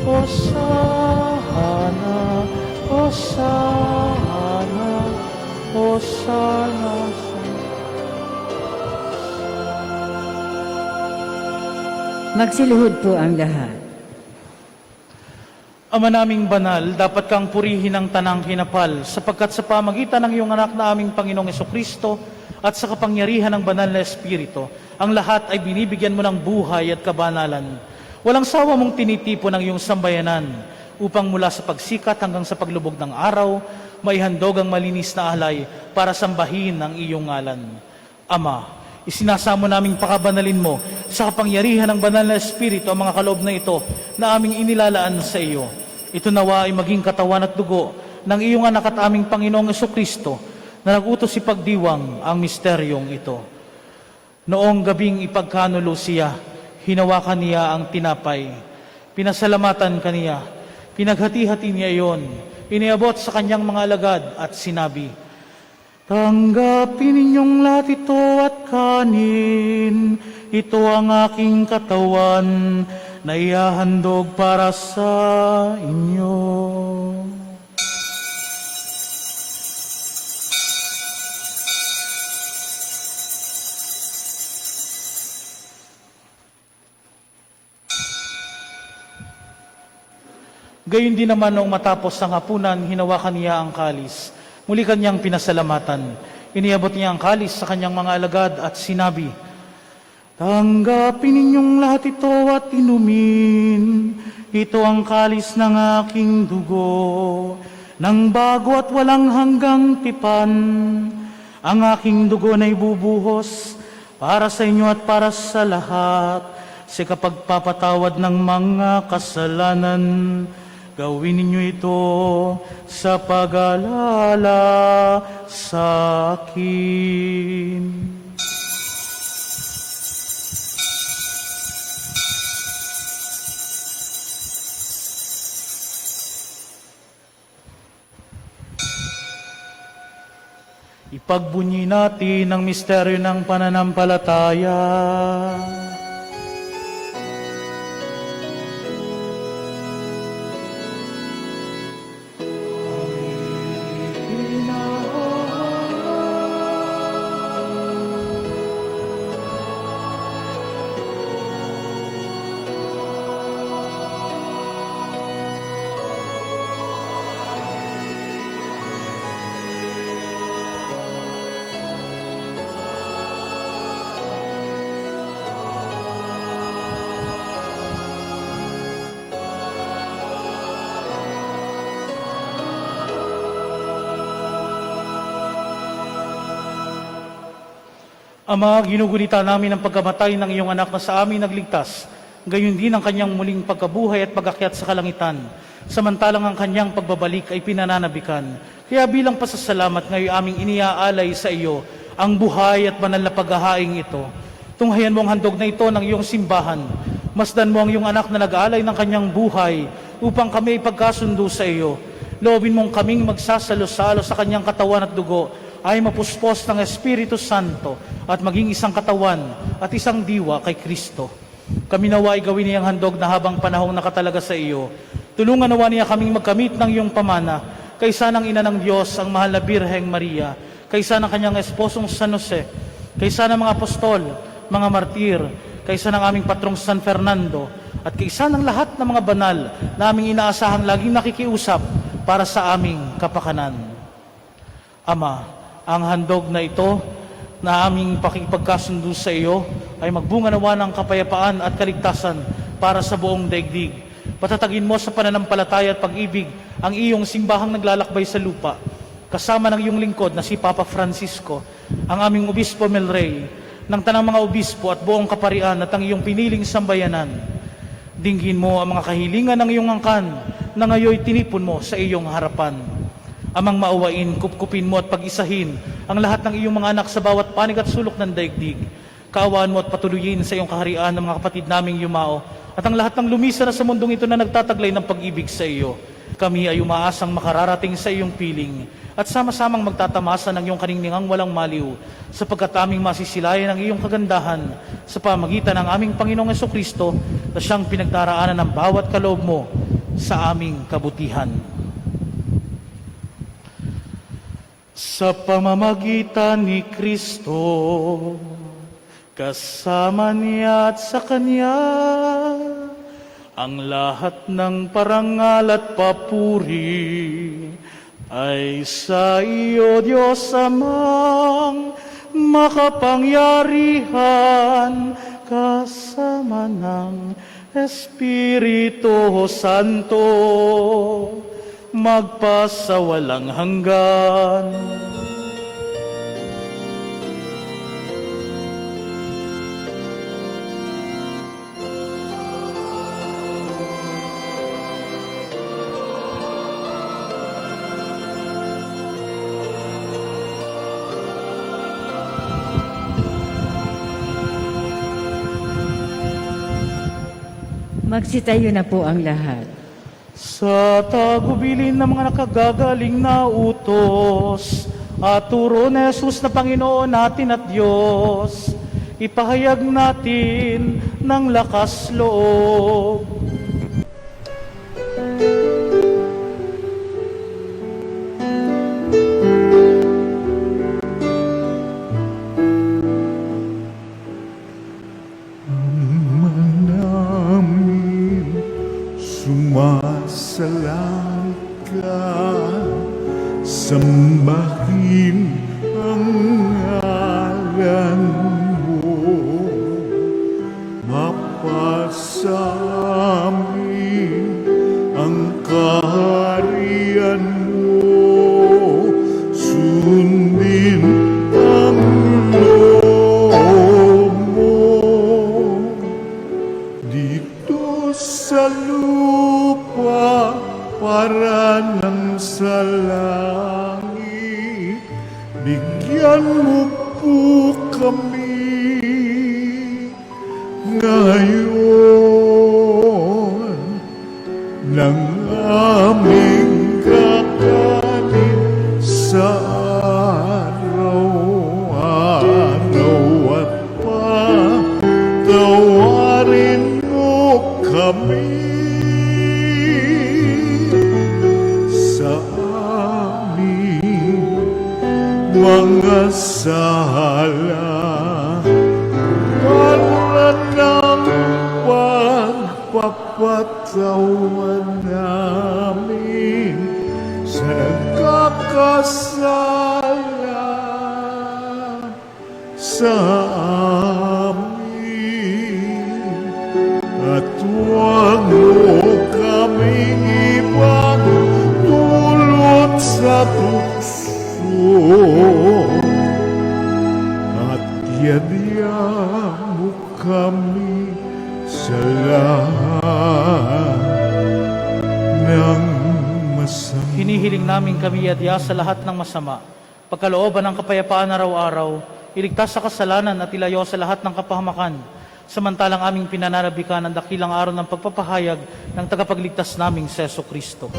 Hosana, Hosana, Hosana. Magsiluhod po ang lahat. Ama naming banal, dapat kang purihin ng tanang hinapal, sapagkat sa pamagitan ng iyong anak na aming Panginoong Jesucristo at sa kapangyarihan ng banal na Espiritu, ang lahat ay binibigyan mo ng buhay at kabanalan. Walang sawa mong tinitipon ng iyong sambayanan, upang mula sa pagsikat hanggang sa paglubog ng araw, maihandog ang malinis na alay para sambahin ang iyong ngalan. Ama, isinasamo naming pakabanalin mo sa kapangyarihan ng banal na Espiritu ang mga kaloob na ito na aming inilalaan sa iyo. Ito nawa ay maging katawan at dugo ng iyong anak at aming Panginoong Jesucristo na nagutos si pagdiwang ang misteryong ito. Noong gabing ipagkanulo siya, hinawakan niya ang tinapay, pinasalamatan kaniya, pinaghati-hati niya iyon, iniabot sa kanyang mga alagad at sinabi, "Tanggapin ninyong lahat ito at kanin. Ito ang aking katawan na ihahandog para sa inyo." Gayon din naman noong matapos ang hapunan, hinawakan niya ang kalis. Muli kanyang pinasalamatan. Iniabot niya ang kalis sa kanyang mga alagad at sinabi, "Tanggapin ninyong lahat ito at inumin. Ito ang kalis ng aking dugo, ng bago at walang hanggang tipan. Ang aking dugo na ibubuhos para sa inyo at para sa lahat, sa kapagpapatawad ng mga kasalanan. Gawin ninyo ito sa pag-alala sa akin." Ipagbunyi natin ang misteryo ng pananampalataya. Ama, ginugunita namin ang pagkamatay ng iyong anak na sa amin nagligtas, gayon din ang kanyang muling pagkabuhay at pagakyat sa kalangitan, samantalang ang kanyang pagbabalik ay pinananabikan. Kaya bilang pasasalamat ngayon aming iniaalay sa iyo ang buhay at banal na paghahaing ito. Tunghayan mo ang handog na ito ng iyong simbahan. Masdan mo ang iyong anak na nag-aalay ng kanyang buhay upang kami ipagkasundo sa iyo. Loobin mong kaming magsasalo-salo sa kanyang katawan at dugo ay mapuspos ng Espiritu Santo at maging isang katawan at isang diwa kay Kristo. Kami nawa ay gawin niyang handog na habang panahong nakatalaga sa iyo. Tulungan nawa niya kaming magkamit ng iyong pamana, kaysa ng Ina ng Diyos, ang mahal na Birheng Maria, kaysa ng kanyang esposong San Jose, kaysa ng mga apostol, mga martir, kaysa ng aming patrong San Fernando, at kaysa ng lahat ng mga banal na aming inaasahang laging nakikiusap para sa aming kapakanan. Ama, ang handog na ito na aming pakipagkasundo sa iyo ay magbunga nawa ng kapayapaan at kaligtasan para sa buong daigdig. Patatagin mo sa pananampalataya at pag-ibig ang iyong simbahang naglalakbay sa lupa, kasama ng iyong lingkod na si Papa Francisco, ang aming Obispo Melrey, ng tanang mga obispo at buong kaparian at ang iyong piniling sambayanan. Dinggin mo ang mga kahilingan ng iyong angkan na ngayoy tinipon mo sa iyong harapan. Amang maawain, kupkupin mo at pag-isahin ang lahat ng iyong mga anak sa bawat panig at sulok ng daigdig. Kaawaan mo at patuluyin sa iyong kaharian ng mga kapatid naming yumao at ang lahat ng lumisa na sa mundong ito na nagtataglay ng pag-ibig sa iyo. Kami ay umaasang makararating sa iyong piling at sama-samang magtatamasa ng iyong kaninningang walang maliw sapagkat aming masisilayan ang iyong kagandahan sa pamagitan ng aming Panginoong Jesucristo na siyang pinagdaraanan ng bawat kaloob mo sa aming kabutihan. Sa pamamagitan ni Kristo, kasama niya at sa Kanya, ang lahat ng parangal at papuri ay sa iyo, Diyos Amang makapangyarihan, kasama ng Espiritu Santo, magpasawalang hanggan. Magsitayo na po ang lahat. Sa tagubilin ng mga nakagagaling na utos at turo ni Jesus na Panginoon natin at Diyos, ipahayag natin ng lakas loob. namin sumasalang ka, sambahin ang ngalan mo, mapasamin ang kaharian mo, sundin ang loob mo dito sa lupa para ng sa langit. Bigyan mo po kami ngayon ng aming kakanin sa araw-araw at patawarin mo kami sa aming mga sala para ng pagpapatawan namin sa nagkakasala sa amin. At huwag mo kaming ibang dulot sa tukso, at yadya mo kami sa lahat ng masama. Hinihiling namin kami adya sa lahat ng masama, pagkalooban ng kapayapaan araw-araw, iligtas sa kasalanan at ilayo sa lahat ng kapahamakan, samantalang aming pinanarabikan ang dakilang araw ng pagpapahayag ng tagapagligtas naming si Jesucristo.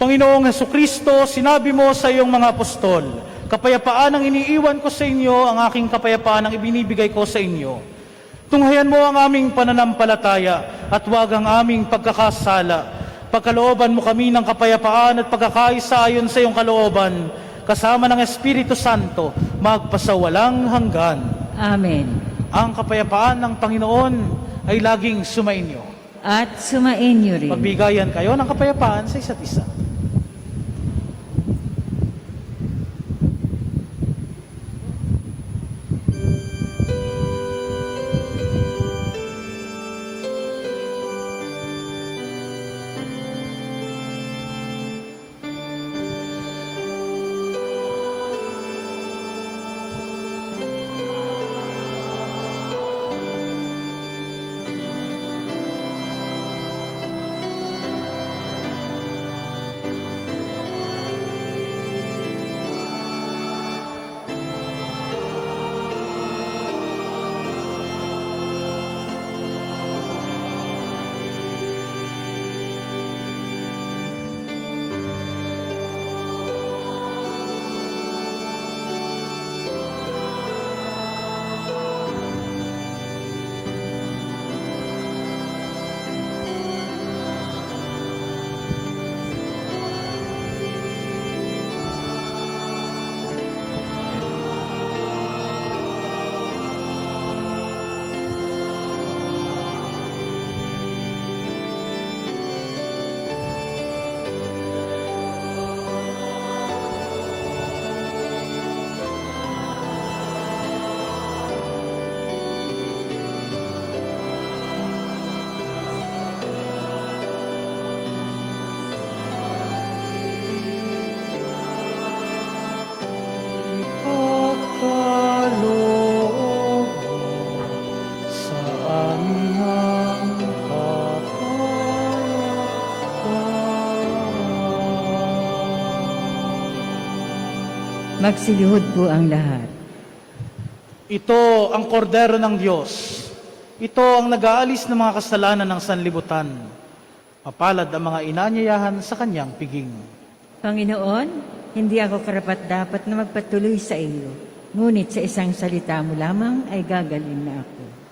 Panginoong Jesucristo, sinabi mo sa iyong mga apostol, kapayapaan ang iniiwan ko sa inyo, ang aking kapayapaan ang ibinibigay ko sa inyo. Tunghayan mo ang aming pananampalataya at huwag ang aming pagkakasala. Pagkalooban mo kami ng kapayapaan at pagkakaisa ayon sa iyong kalooban, kasama ng Espiritu Santo, magpasawalang hanggan. Amen. Ang kapayapaan ng Panginoon ay laging sumainyo. At sumainyo rin. Magbigayan kayo ng kapayapaan sa isa't isa. Magsilihod po ang lahat. Ito ang kordero ng Diyos. Ito ang nag-aalis ng mga kasalanan ng sanlibutan. Mapalad ang mga inanyayahan sa kanyang piging. Panginoon, hindi ako karapat-dapat na magpatuloy sa iyo. Ngunit sa isang salita mo lamang ay gagaling na ako.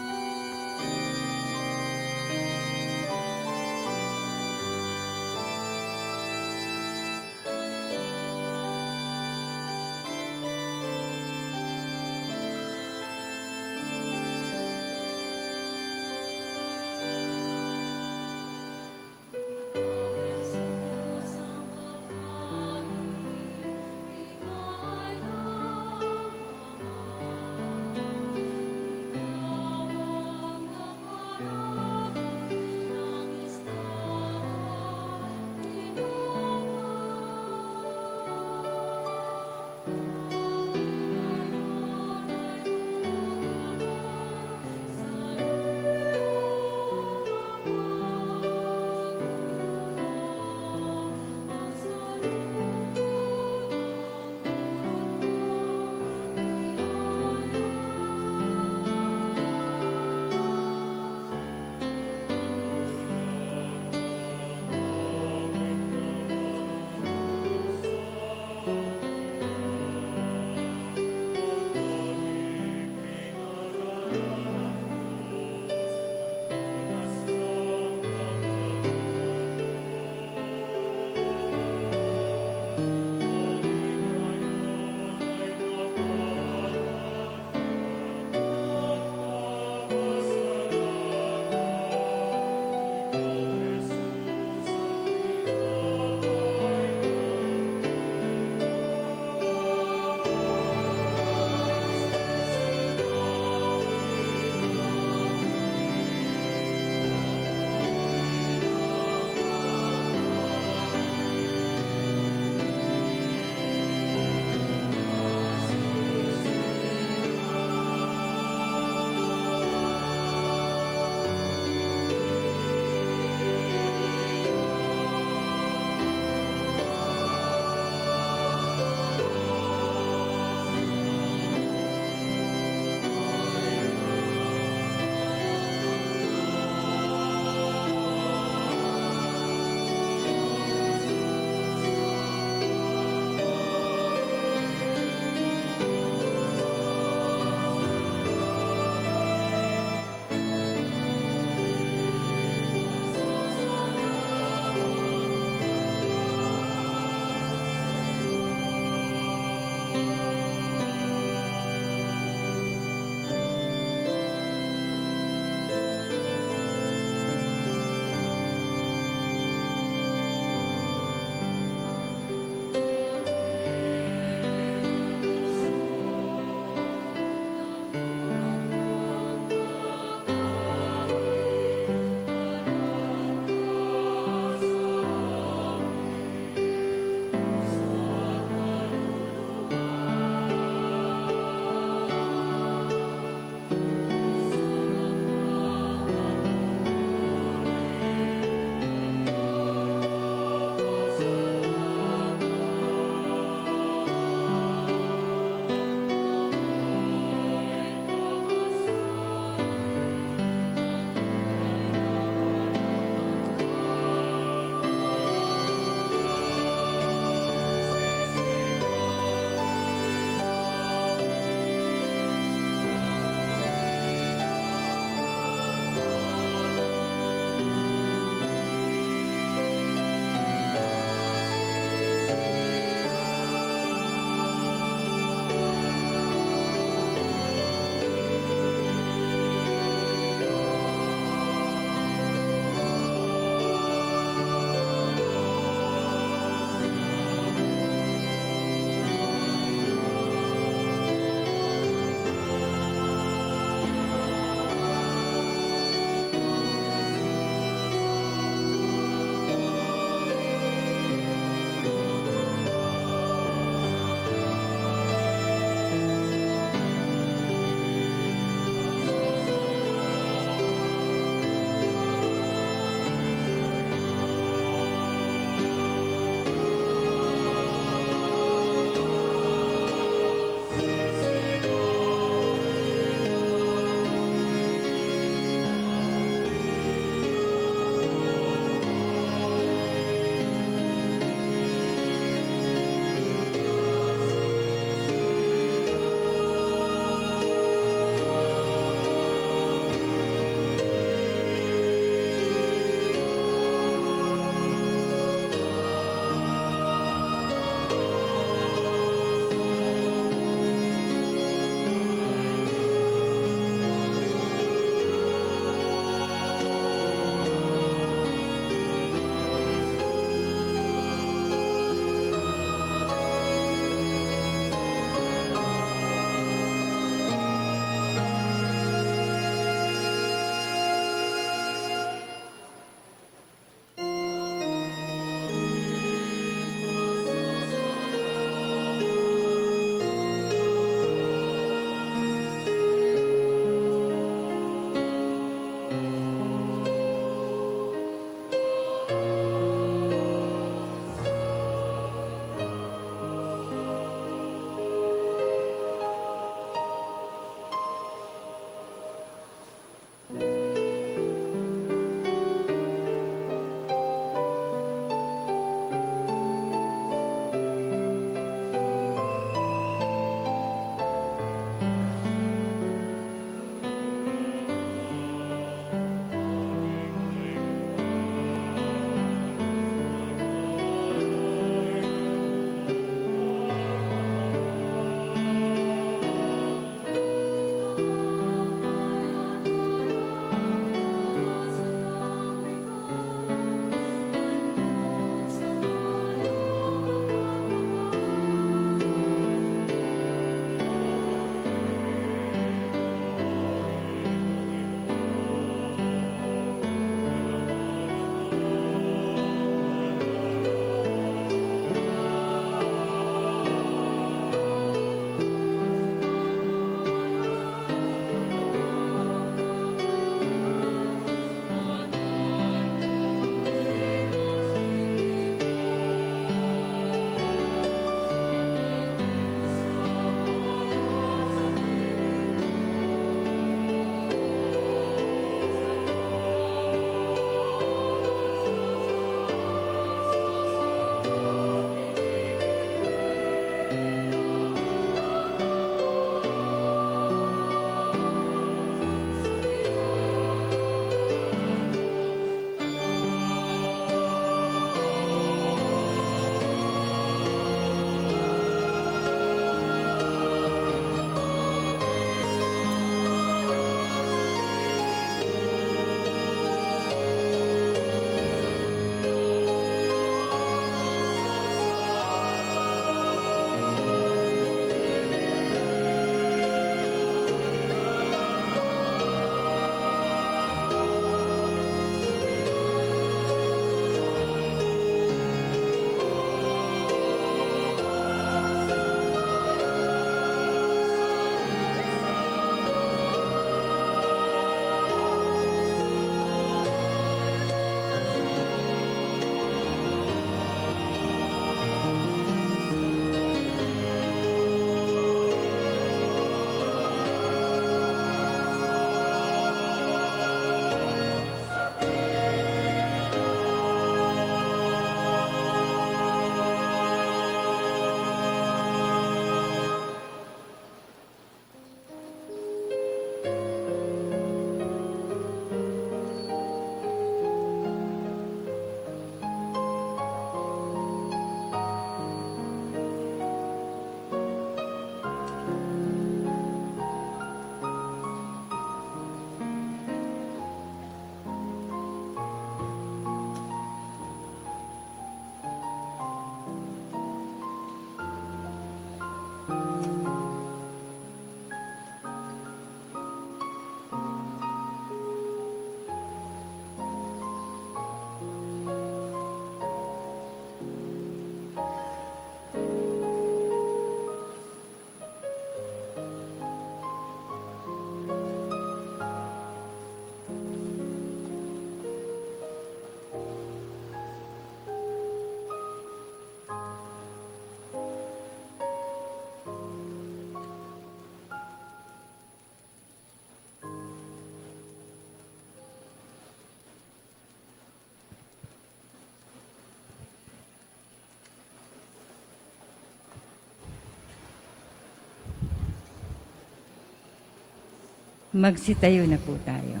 Magsitayo na po tayo.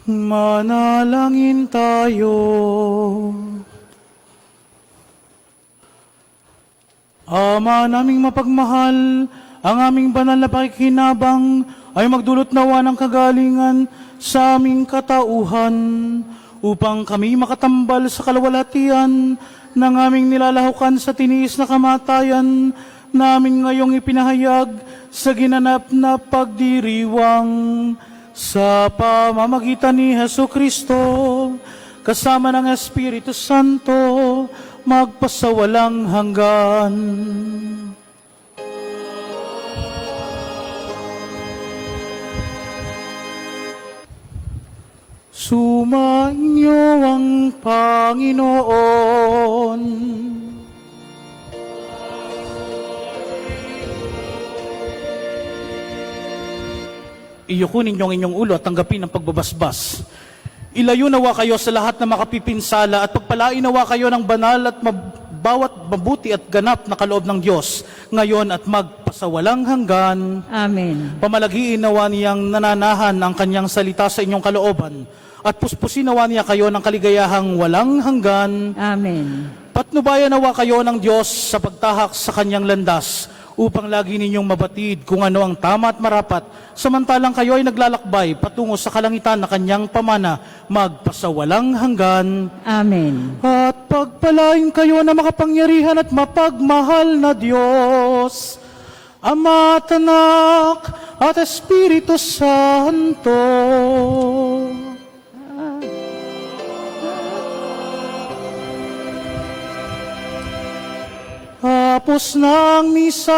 Manalangin tayo. Ama naming mapagmahal, ang aming banal na pakikinabang ay magdulot nawa ng kagalingan sa aming katauhan upang kami makatambal sa kalawalhatian ng aming nilalahukan sa tiniis na kamatayan namin ngayong ipinahayag sa ginanap na pagdiriwang sa pamamagitan ni Hesu Kristo kasama ng Espiritu Santo magpasawalang hanggan. Sumainyo ang Panginoon. Iyukunin niyo ang inyong ulo at tanggapin ang pagbabasbas. Ilayo nawa kayo sa lahat na makapipinsala at pagpalain nawa kayo ng banal at bawat mabuti at ganap na kaloob ng Diyos ngayon at magpasawalang hanggan. Amen. Pamalagiin nawa niyang nananahan ang kanyang salita sa inyong kalooban at puspusin nawa niya kayo ng kaligayahang walang hanggan. Amen. Patnubayan nawa kayo ng Diyos sa pagtahak sa kanyang landas upang lagi ninyong mabatid kung ano ang tama at marapat, samantalang kayo ay naglalakbay patungo sa kalangitan na kanyang pamana, magpasawalang hanggan. Amen. At pagpalain kayo na makapangyarihan at mapagmahal na Diyos, Ama at Anak at Espiritu Santo. Tapos ng misa,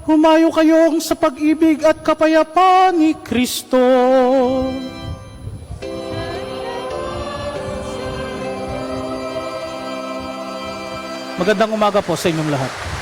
humayo kayong sa pag-ibig at kapayapaan ni Kristo. Magandang umaga po sa inyong lahat.